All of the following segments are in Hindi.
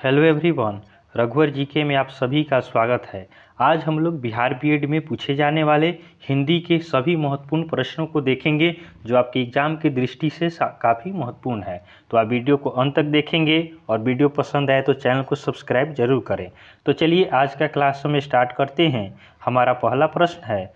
हेलो एवरीवन, रघुवर जीके में आप सभी का स्वागत है। आज हम लोग बिहार बीएड में पूछे जाने वाले हिंदी के सभी महत्वपूर्ण प्रश्नों को देखेंगे जो आपके एग्जाम की दृष्टि से काफ़ी महत्वपूर्ण है। तो आप वीडियो को अंत तक देखेंगे और वीडियो पसंद आए तो चैनल को सब्सक्राइब जरूर करें। तो चलिए आज का क्लास में स्टार्ट करते हैं। हमारा पहला प्रश्न है,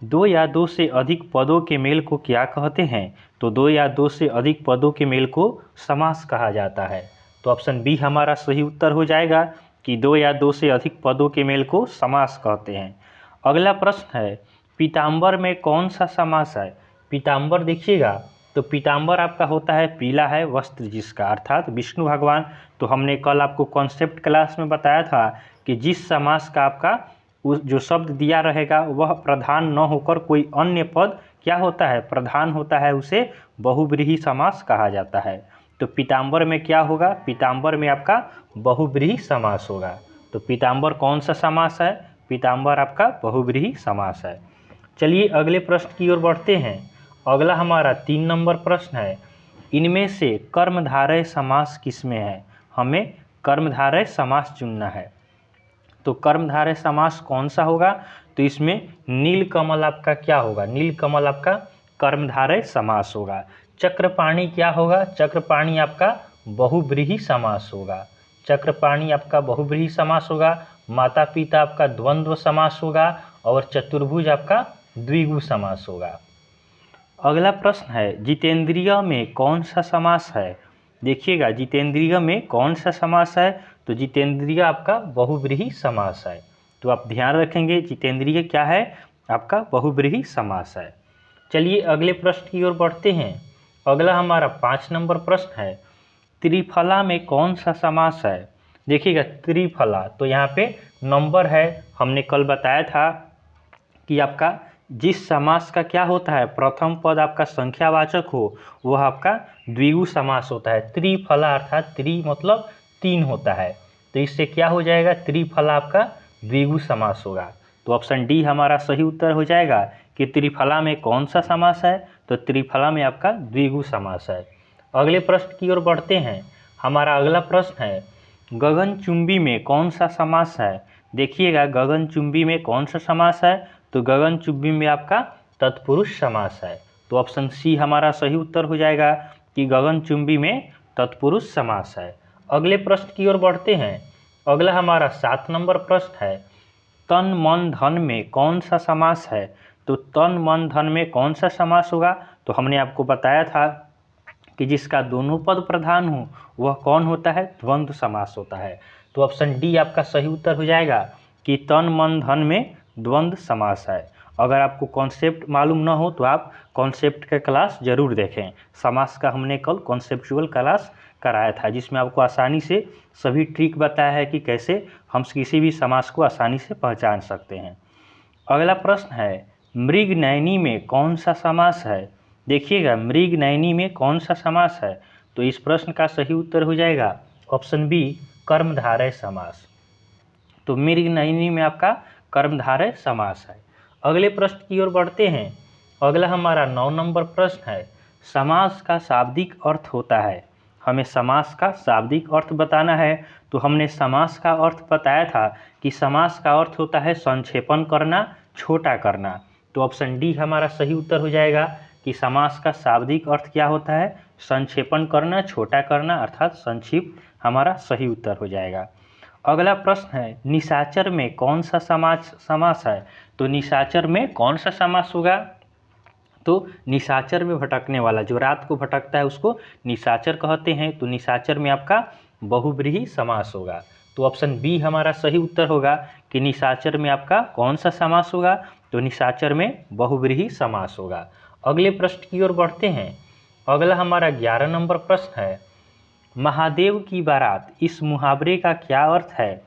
दो या दो से अधिक पदों के मेल को क्या कहते हैं? तो दो या दो से अधिक पदों के मेल को समास कहा जाता है। तो ऑप्शन बी हमारा सही उत्तर हो जाएगा कि दो या दो से अधिक पदों के मेल को समास कहते हैं। अगला प्रश्न है, पीताम्बर में कौन सा समास है? पीताम्बर देखिएगा तो पीताम्बर आपका होता है पीला है वस्त्र जिसका, अर्थात विष्णु भगवान। तो हमने कल आपको कॉन्सेप्ट क्लास में बताया था कि जिस समास का आपका जो शब्द दिया रहेगा वह प्रधान न होकर कोई अन्य पद क्या होता है, प्रधान होता है, उसे बहुव्रीहि समास कहा जाता है। तो पीताम्बर में क्या होगा? पीताम्बर में आपका बहुव्रीहि समास होगा। तो पीताम्बर कौन सा समास है? पीताम्बर आपका बहुव्रीहि समास है। चलिए अगले प्रश्न की ओर बढ़ते हैं। अगला हमारा 3 नंबर प्रश्न है, इनमें से कर्मधारय समास किसमें है? हमें कर्मधारय समास चुनना है। तो कर्मधारय समास कौन सा होगा? तो इसमें नीलकमल आपका क्या होगा? नीलकमल आपका कर्मधारय समास होगा। चक्रपाणी क्या होगा? चक्रपाणी आपका बहुव्रीहि समास होगा। चक्रपाणी आपका बहुव्रीहि समास होगा। माता पिता आपका द्वंद्व समास होगा और चतुर्भुज आपका द्विगु समास होगा। अगला प्रश्न है, जितेंद्रिय में कौन सा समास है? देखिएगा जितेंद्रिय में कौन सा समास है? तो जितेंद्रिय आपका बहुव्रीहि समास है। तो आप ध्यान रखेंगे जितेंद्रिय क्या है? आपका बहुव्रीहि समास है। चलिए अगले प्रश्न की ओर बढ़ते हैं। अगला हमारा 5 नंबर प्रश्न है, त्रिफला में कौन सा समास है? देखिएगा त्रिफला तो यहाँ पे नंबर है। हमने कल बताया था कि आपका जिस समास का क्या होता है, प्रथम पद आपका संख्यावाचक हो वह आपका द्विगु समास होता है। त्रिफला अर्थात त्रि मतलब 3 होता है, तो इससे क्या हो जाएगा? त्रिफला आपका द्विगु समास होगा। तो ऑप्शन डी हमारा सही उत्तर हो जाएगा कि त्रिफला में कौन सा समास है? तो त्रिफला में आपका द्विगु समास है। अगले प्रश्न की ओर बढ़ते हैं। हमारा अगला प्रश्न है, गगनचुंबी में कौन सा समास है? देखिएगा गगनचुंबी में कौन सा समास है? तो गगनचुंबी में आपका तत्पुरुष समास है। तो ऑप्शन सी हमारा सही उत्तर हो जाएगा कि गगनचुंबी में तत्पुरुष समास है। अगले प्रश्न की ओर बढ़ते हैं। अगला हमारा 7 नंबर प्रश्न है, तन मन धन में कौन सा समास है? तो तन मन धन में कौन सा समास होगा? तो हमने आपको बताया था कि जिसका दोनों पद प्रधान हो वह कौन होता है? द्वंद्व समास होता है। तो ऑप्शन डी आपका सही उत्तर हो जाएगा कि तन मन धन में द्वंद्व समास है। अगर आपको कॉन्सेप्ट मालूम ना हो तो आप कॉन्सेप्ट का क्लास जरूर देखें। समास का हमने कल कॉन्सेप्चुअल क्लास कराया था जिसमें आपको आसानी से सभी ट्रिक बताया है कि कैसे हम किसी भी समास को आसानी से पहचान सकते हैं। अगला प्रश्न है, मृगनयनी में कौन सा समास है? देखिएगा मृगनयनी में कौन सा समास है? तो इस प्रश्न का सही उत्तर हो जाएगा ऑप्शन बी, कर्मधारय समास। तो मृगनयनी में आपका कर्मधारय समास है। अगले प्रश्न की ओर बढ़ते हैं। अगला हमारा 9 नंबर प्रश्न है, समास का शाब्दिक अर्थ होता है। हमें समास का शाब्दिक अर्थ बताना है। तो हमने समास का अर्थ बताया था कि समास का अर्थ होता है संक्षेपण करना, छोटा करना। तो ऑप्शन डी हमारा सही उत्तर हो जाएगा कि समास का शाब्दिक अर्थ क्या होता है? संक्षेपण करना, छोटा करना, अर्थात संक्षिप्त हमारा सही उत्तर हो जाएगा। अगला प्रश्न है, निशाचर में कौन सा समास है? तो निशाचर में कौन सा समास होगा? तो निशाचर में भटकने वाला, जो रात को भटकता है उसको निशाचर कहते हैं। तो निशाचर में आपका बहुव्रीहि समास होगा। तो ऑप्शन बी हमारा सही उत्तर होगा कि निशाचर में आपका कौन सा समास होगा? तो निशाचर में बहुव्रीहि समास होगा। अगले प्रश्न की ओर बढ़ते हैं। अगला हमारा 11 नंबर प्रश्न है, महादेव की बारात, इस मुहावरे का क्या अर्थ है?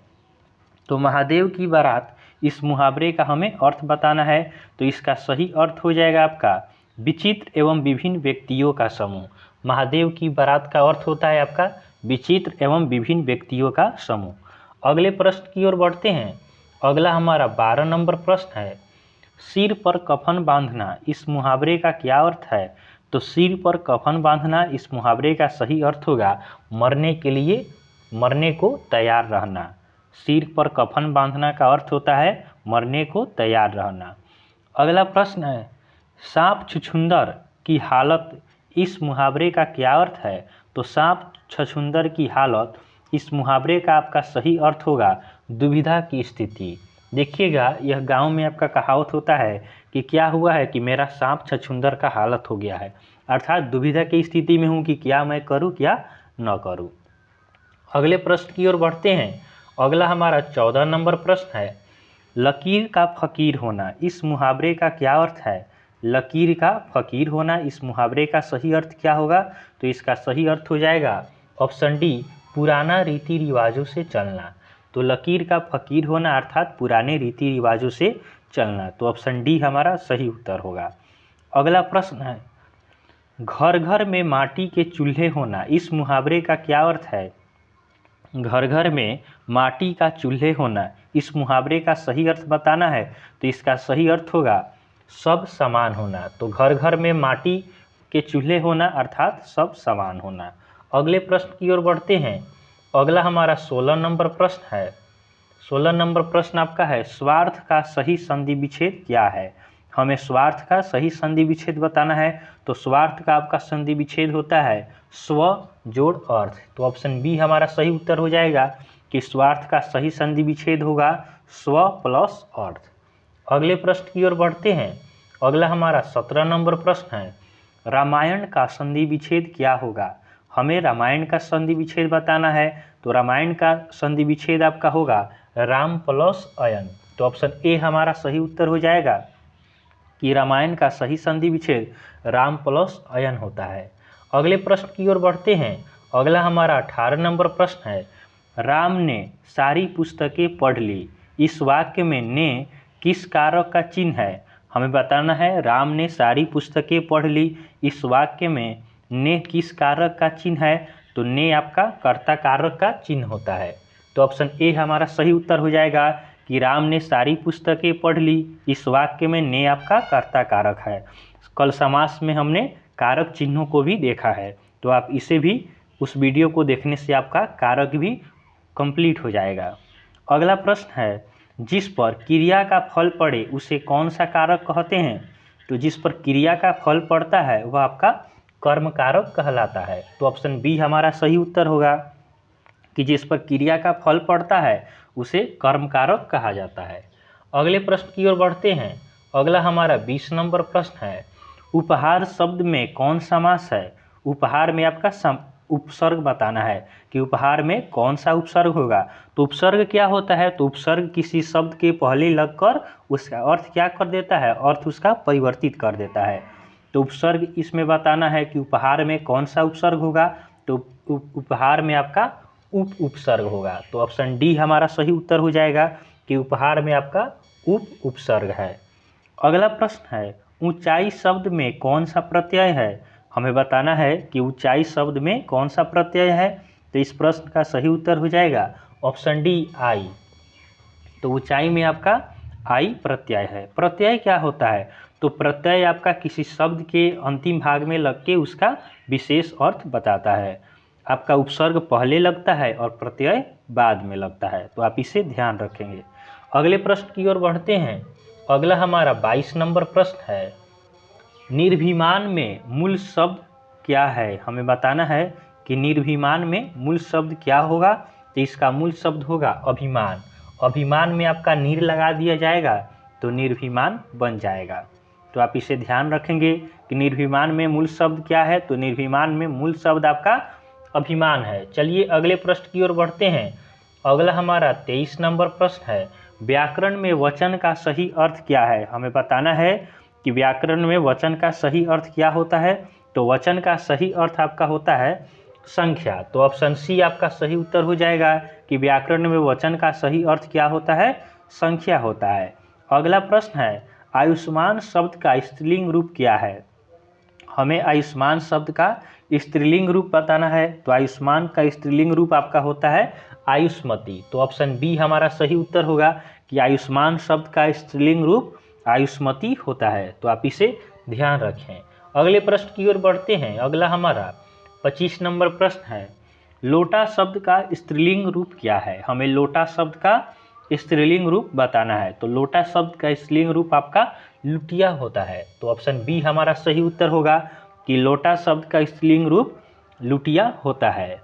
तो महादेव की बारात, इस मुहावरे का हमें अर्थ बताना है। तो इसका सही अर्थ हो जाएगा आपका विचित्र एवं विभिन्न व्यक्तियों का समूह। महादेव की बारात का अर्थ होता है आपका विचित्र एवं विभिन्न व्यक्तियों का समूह। अगले प्रश्न की ओर बढ़ते हैं। अगला हमारा 12 नंबर प्रश्न है, सिर पर कफन बांधना, इस मुहावरे का क्या अर्थ है? तो सिर पर कफन बांधना, इस मुहावरे का सही अर्थ होगा मरने के लिए मरने को तैयार रहना। सिर पर कफन बांधना का अर्थ होता है मरने को तैयार रहना। अगला प्रश्न है, सांप छुछुंदर की हालत, इस मुहावरे का क्या अर्थ है? तो सांप छछुंदर की हालत, इस मुहावरे का आपका सही अर्थ होगा दुविधा की स्थिति। देखिएगा, यह गांव में आपका कहावत होता है कि क्या हुआ है कि मेरा सांप छछुंदर का हालत हो गया है, अर्थात दुविधा की स्थिति में हूँ कि क्या मैं करूँ क्या न करूँ। अगले प्रश्न की ओर बढ़ते हैं। अगला हमारा 14 नंबर प्रश्न है, लकीर का फकीर होना, इस मुहावरे का क्या अर्थ है? लकीर का फकीर होना, इस मुहावरे का सही अर्थ क्या होगा? तो इसका सही अर्थ हो जाएगा ऑप्शन डी, पुराना रीति रिवाजों से चलना। तो लकीर का फकीर होना अर्थात पुराने रीति रिवाजों से चलना, तो ऑप्शन डी हमारा सही उत्तर होगा। अगला प्रश्न है, घर घर में माटी के चूल्हे होना, इस मुहावरे का क्या अर्थ है? घर घर में माटी का चूल्हे होना, इस मुहावरे का सही अर्थ बताना है, तो इसका सही अर्थ होगा सब समान होना। तो घर घर में माटी के चूल्हे होना अर्थात सब समान होना। अगले प्रश्न की ओर बढ़ते हैं। अगला हमारा 16 नंबर प्रश्न है। 16 नंबर प्रश्न आपका है, स्वार्थ का सही संधि विच्छेद क्या है? हमें स्वार्थ का सही संधि विच्छेद बताना है, तो स्वार्थ का आपका संधि विच्छेद होता है स्व जोड़ अर्थ। तो ऑप्शन बी हमारा सही उत्तर हो जाएगा कि स्वार्थ का सही संधि विच्छेद होगा स्व प्लस अर्थ। अगले प्रश्न की ओर बढ़ते हैं। अगला हमारा 17 नंबर प्रश्न है, रामायण का संधि विच्छेद क्या होगा? हमें रामायण का संधि विच्छेद बताना है, तो रामायण का संधि विच्छेद आपका होगा राम प्लस अयन। तो ऑप्शन ए हमारा सही उत्तर हो जाएगा कि रामायण का सही संधि विच्छेद राम प्लस अयन होता है। अगले प्रश्न की ओर बढ़ते हैं। अगला हमारा 18 नंबर प्रश्न है, राम ने सारी पुस्तकें पढ़ ली, इस वाक्य में ने किस कारक का चिन्ह है? हमें बताना है राम ने सारी पुस्तकें पढ़ ली, इस वाक्य में ने किस कारक का चिन्ह है? तो ने आपका कर्ता कारक का चिन्ह होता है। तो ऑप्शन ए हमारा सही उत्तर हो जाएगा कि राम ने सारी पुस्तकें पढ़ ली, इस वाक्य में ने आपका कर्ता कारक है। कल समास में हमने कारक चिन्हों को भी देखा है, तो आप इसे भी उस वीडियो को देखने से आपका कारक भी कंप्लीट हो जाएगा। अगला प्रश्न है, जिस पर क्रिया का फल पड़े उसे कौन सा कारक कहते हैं? तो जिस पर क्रिया का फल पड़ता है वह आपका कर्म कारक कहलाता है। तो ऑप्शन बी हमारा सही उत्तर होगा कि जिस पर क्रिया का फल पड़ता है उसे कर्म कारक कहा जाता है। अगले प्रश्न की ओर बढ़ते हैं। अगला हमारा 20 नंबर प्रश्न है, उपहार शब्द में कौन समास है? उपहार में आपका उपसर्ग बताना है कि उपहार में कौन सा उपसर्ग होगा। तो उपसर्ग क्या होता है? तो उपसर्ग किसी शब्द के पहले लगकर उसका अर्थ क्या कर देता है? अर्थ उसका परिवर्तित कर देता है। तो उपसर्ग इसमें बताना है कि उपहार में कौन सा उपसर्ग होगा। तो उपहार में आपका उपसर्ग होगा। तो ऑप्शन डी हमारा सही उत्तर हो जाएगा कि उपहार में आपका उपसर्ग है। अगला प्रश्न है, ऊंचाई शब्द में कौन सा प्रत्यय है? हमें बताना है कि ऊंचाई शब्द में कौन सा प्रत्यय है। तो इस प्रश्न का सही उत्तर हो जाएगा ऑप्शन डी आई। तो ऊंचाई में आपका आई प्रत्यय है। प्रत्यय क्या होता है? तो प्रत्यय आपका किसी शब्द के अंतिम भाग में लग के उसका विशेष अर्थ बताता है। आपका उपसर्ग पहले लगता है और प्रत्यय बाद में लगता है, तो आप इसे ध्यान रखेंगे। अगले प्रश्न की ओर बढ़ते हैं। अगला हमारा 22 नंबर प्रश्न है, निर्भिमान में मूल शब्द क्या है? हमें बताना है कि निर्भिमान में मूल शब्द क्या होगा। तो इसका मूल शब्द होगा अभिमान। अभिमान में आपका नीर लगा दिया जाएगा तो निर्भिमान बन जाएगा। तो आप इसे ध्यान रखेंगे कि निर्भिमान में मूल शब्द क्या है। तो निर्भिमान में मूल शब्द आपका अभिमान है। चलिए अगले प्रश्न की ओर बढ़ते हैं। अगला हमारा 23 नंबर प्रश्न है, व्याकरण में वचन का सही अर्थ क्या है? हमें बताना है कि व्याकरण में वचन का सही अर्थ क्या होता है। तो वचन का सही अर्थ आपका होता है संख्या। तो ऑप्शन सी आपका सही उत्तर हो जाएगा कि व्याकरण में वचन का सही अर्थ क्या होता है? संख्या होता है। अगला प्रश्न है, आयुष्मान शब्द का स्त्रीलिंग रूप क्या है? हमें आयुष्मान शब्द का स्त्रीलिंग रूप बताना है। तो आयुष्मान का स्त्रीलिंग रूप आपका होता है आयुष्मती। तो ऑप्शन बी हमारा सही उत्तर होगा कि आयुष्मान शब्द का स्त्रीलिंग रूप आयुष्मती होता है। तो आप इसे ध्यान रखें। अगले प्रश्न की ओर बढ़ते हैं। अगला हमारा 25 नंबर प्रश्न है, लोटा शब्द का स्त्रीलिंग रूप क्या है? हमें लोटा शब्द का स्त्रीलिंग रूप बताना है। तो लोटा शब्द का स्त्रीलिंग रूप आपका लुटिया होता है। तो ऑप्शन बी हमारा सही उत्तर होगा कि लोटा शब्द का स्त्रीलिंग रूप लुटिया होता है।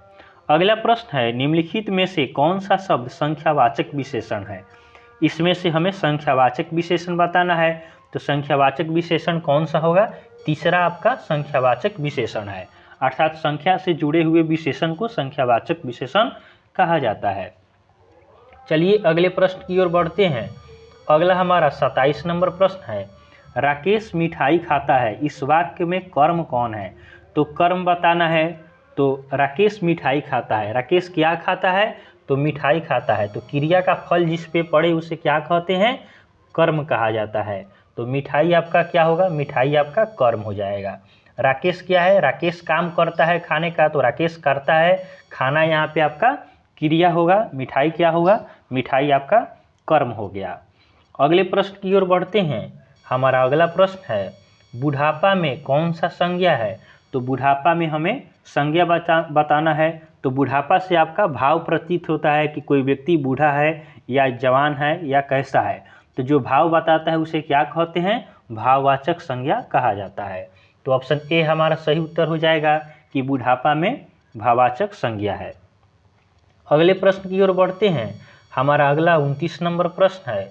अगला प्रश्न है, निम्नलिखित में से कौन सा शब्द संख्यावाचक विशेषण है? इसमें से हमें संख्यावाचक विशेषण बताना है। तो संख्यावाचक विशेषण कौन सा होगा? तीसरा आपका संख्यावाचक विशेषण है, अर्थात संख्या से जुड़े हुए विशेषण को संख्यावाचक विशेषण कहा जाता है। चलिए अगले प्रश्न की ओर बढ़ते हैं। अगला हमारा 27 नंबर प्रश्न है, राकेश मिठाई खाता है, इस वाक्य में कर्म कौन है? तो कर्म बताना है। तो राकेश मिठाई खाता है, राकेश क्या खाता है? तो मिठाई खाता है। तो क्रिया का फल जिस पे पड़े उसे क्या कहते हैं? कर्म कहा जाता है। तो मिठाई आपका क्या होगा? मिठाई आपका कर्म हो जाएगा। राकेश क्या है? राकेश काम करता है खाने का, तो राकेश करता है खाना, यहाँ पे आपका क्रिया होगा। मिठाई क्या होगा? मिठाई आपका कर्म हो गया। अगले प्रश्न की ओर बढ़ते हैं। हमारा अगला प्रश्न है, बुढ़ापा में कौन सा संज्ञा है? तो बुढ़ापा में हमें संज्ञा बताना है। तो बुढ़ापा से आपका भाव प्रतीत होता है कि कोई व्यक्ति बूढ़ा है या जवान है या कैसा है। तो जो भाव बताता है उसे क्या कहते हैं? भाववाचक संज्ञा कहा जाता है। तो ऑप्शन ए हमारा सही उत्तर हो जाएगा कि बुढ़ापा में भाववाचक संज्ञा है। अगले प्रश्न की ओर बढ़ते हैं। हमारा अगला 29 नंबर प्रश्न है,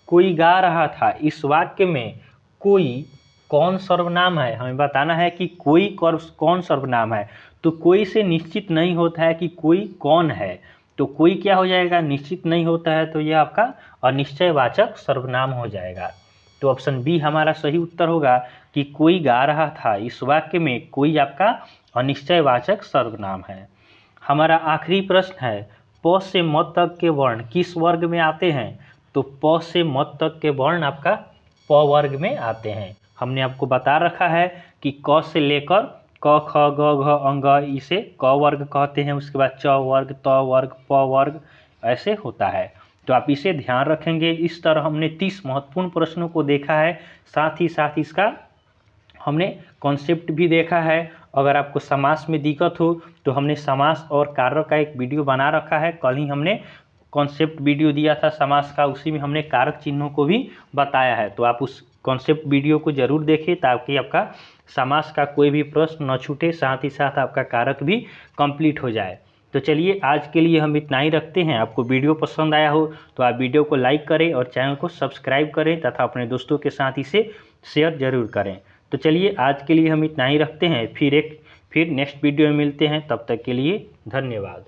कोई गा रहा था, इस वाक्य में कोई कौन सर्वनाम है? हमें बताना है कि कोई कौन सर्वनाम है। तो कोई से निश्चित नहीं होता है कि कोई कौन है। तो कोई क्या हो जाएगा? निश्चित नहीं होता है, तो यह आपका अनिश्चयवाचक सर्वनाम हो जाएगा। तो ऑप्शन बी हमारा सही उत्तर होगा कि कोई गा रहा था, इस वाक्य में कोई आपका अनिश्चयवाचक सर्वनाम है। हमारा आखिरी प्रश्न है, प से म तक के वर्ण किस वर्ग में आते हैं? तो प से म तक के वर्ण आपका प वर्ग में आते हैं। हमने आपको बता रखा है कि क से लेकर क ख ग घ अंग इसे क वर्ग कहते हैं, उसके बाद च वर्ग, त वर्ग, प वर्ग ऐसे होता है। तो आप इसे ध्यान रखेंगे। इस तरह हमने 30 महत्वपूर्ण प्रश्नों को देखा है, साथ ही साथ इसका हमने कॉन्सेप्ट भी देखा है। अगर आपको समास में दिक्कत हो तो हमने समास और कारक का एक वीडियो बना रखा है। कल ही हमने कॉन्सेप्ट वीडियो दिया था समास का, उसी में हमने कारक चिन्हों को भी बताया है। तो आप उस कॉन्सेप्ट वीडियो को ज़रूर देखें ताकि आपका समास का कोई भी प्रश्न न छूटे, साथ ही साथ आपका कारक भी कंप्लीट हो जाए। तो चलिए आज के लिए हम इतना ही रखते हैं। आपको वीडियो पसंद आया हो तो आप वीडियो को लाइक करें और चैनल को सब्सक्राइब करें तथा अपने दोस्तों के साथ इसे शेयर ज़रूर करें। तो चलिए आज के लिए हम इतना ही रखते हैं, फिर नेक्स्ट वीडियो में मिलते हैं। तब तक के लिए धन्यवाद।